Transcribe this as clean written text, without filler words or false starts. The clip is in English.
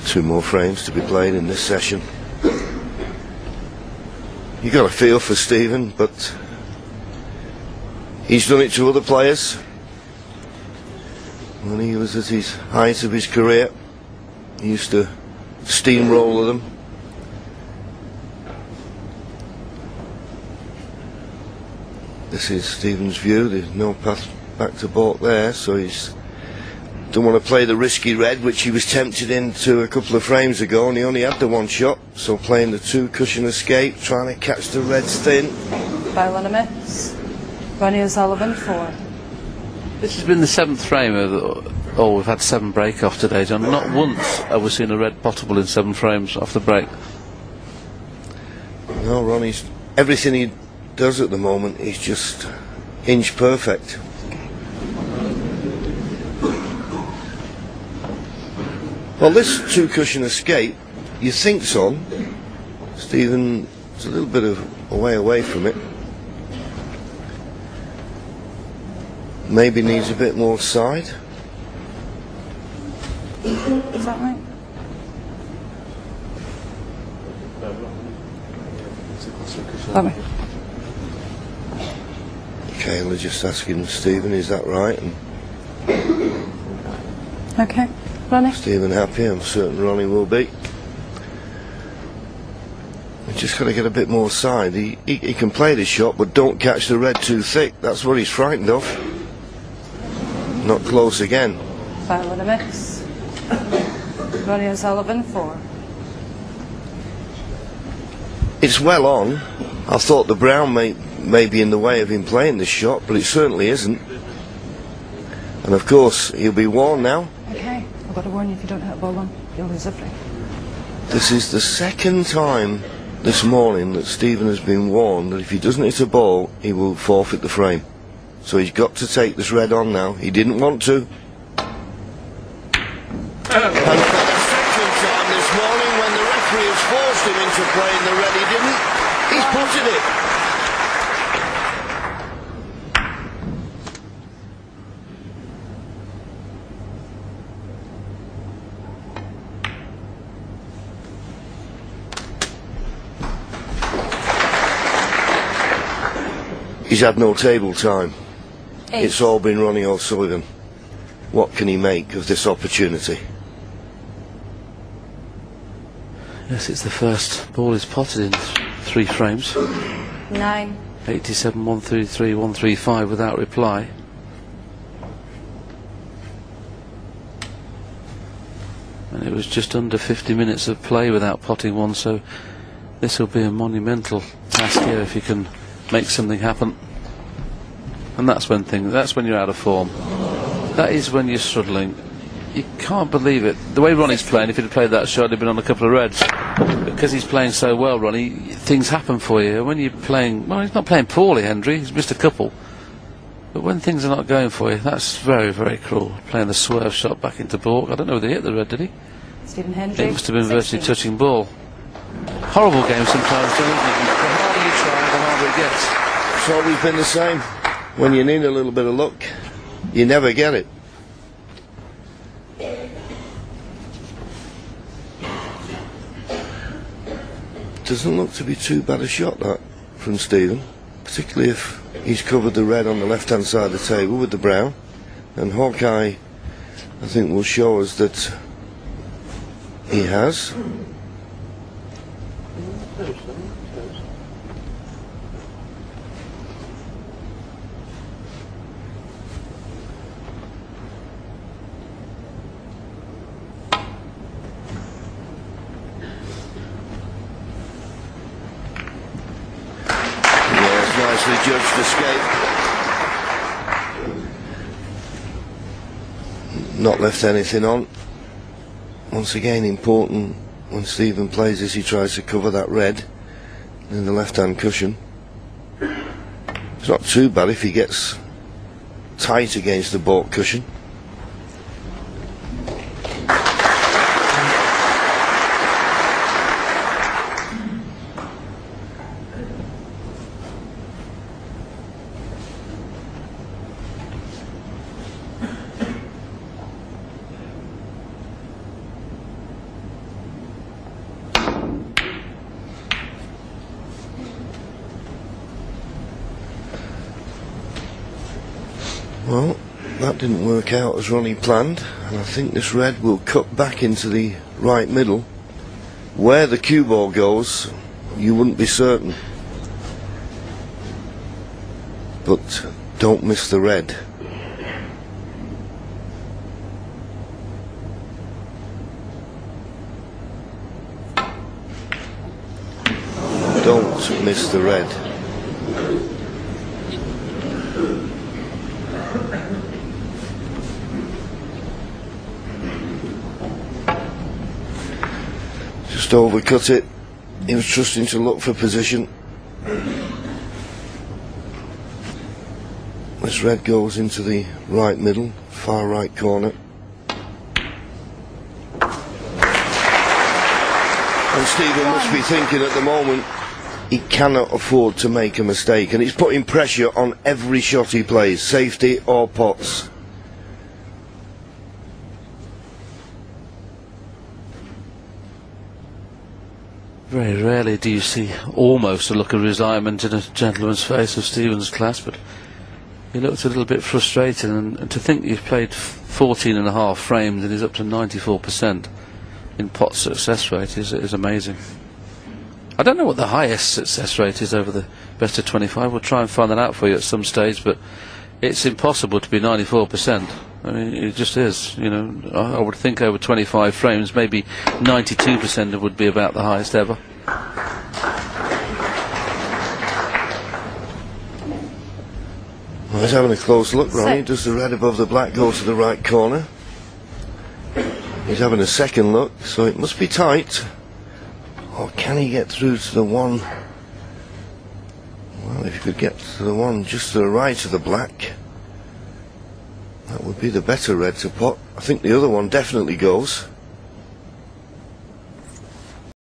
Two more frames to be played in this session. You got a feel for Stephen, but he's done it to other players when he was at his height of his career. He used to steamroller them. This is Stephen's view. There's no path back to baulk there, so he's don't want to play the risky red, which he was tempted into a couple of frames ago, and he only had the one shot. So playing the two cushion escape, trying to catch the reds thin. Foul and a miss. Ronnie O'Sullivan 4. This has been the 7th frame of we've had 7 break off today, John. Not once have we seen a red potable in 7 frames off the break. No, Ronnie's everything he does at the moment is just inch perfect. Well, this two cushion escape, you think's on. Stephen's a little bit of a way away from it. Maybe needs a bit more side. Is that right? Okay. Kayla just asking Stephen, is that right? And Okay. Ronnie? Stephen happy, I'm certain Ronnie will be. We just got to get a bit more side. He can play this shot, but don't catch the red too thick. That's what he's frightened of. Not close again. Foul and a miss. Ronnie O'Sullivan 4. It's well on. I thought the brown may be in the way of him playing this shot, but it certainly isn't. And of course, he'll be warned now. Okay. I've got to warn you, if you don't hit a ball on, you'll lose a frame. This is the second time this morning that Stephen has been warned that if he doesn't hit a ball, he will forfeit the frame. So he's got to take this red on now. He didn't want to. And for the second time this morning, when the referee has forced him into playing the red, he didn't. He's putted it. He's had no table time. 8. It's all been Ronnie O'Sullivan. What can he make of this opportunity? Yes, it's the first ball is potted in 3 frames. 9. 87, 133, 135 without reply. And it was just under 50 minutes of play without potting one, so this will be a monumental task here if you can make something happen. And that's when you're out of form. That is when you're struggling. You can't believe it. The way Ronnie's playing, if he'd played that shot, he'd been on a couple of reds. Because he's playing so well, Ronnie, things happen for you. And when you're playing, well, he's not playing poorly, Hendry. He's missed a couple. But when things are not going for you, that's very, very cruel. Playing the swerve shot back into baulk. I don't know whether he hit the red, did he? Stephen Hendry. It must have been virtually touching ball. Horrible game sometimes, don't it? The harder you try, the harder it gets. It's always been the same. When you need a little bit of luck, you never get it. Doesn't look to be too bad a shot, that, from Stephen. Particularly if he's covered the red on the left-hand side of the table with the brown. And Hawkeye, I think, will show us that he has. Nicely judged escape. Not left anything on. Once again, important when Stephen plays this, he tries to cover that red in the left hand cushion. It's not too bad if he gets tight against the baulk cushion. Well, that didn't work out as Ronnie planned, and I think this red will cut back into the right middle. Where the cue ball goes, you wouldn't be certain. But don't miss the red. Don't miss the red. Just overcut it. He was trusting to look for position. This red goes into the right middle, far right corner. And Stephen must be thinking at the moment he cannot afford to make a mistake, and he's putting pressure on every shot he plays, safety or pots. Very rarely do you see almost a look of resignment in a gentleman's face of Stephen's class, but he looked a little bit frustrated, and to think he's played 14.5 frames and he's up to 94% in pot success rate is amazing. I don't know what the highest success rate is over the best of 25. We'll try and find that out for you at some stage, but it's impossible to be 94%. I mean, it just is. You know, I would think over 25 frames, maybe 92% would be about the highest ever. Well, he's having a close look, Ronnie. Does the red above the black go to the right corner? He's having a second look, so it must be tight. Or can he get through to the one? Well, if he could get to the one just to the right of the black, that would be the better red to pot. I think the other one definitely goes.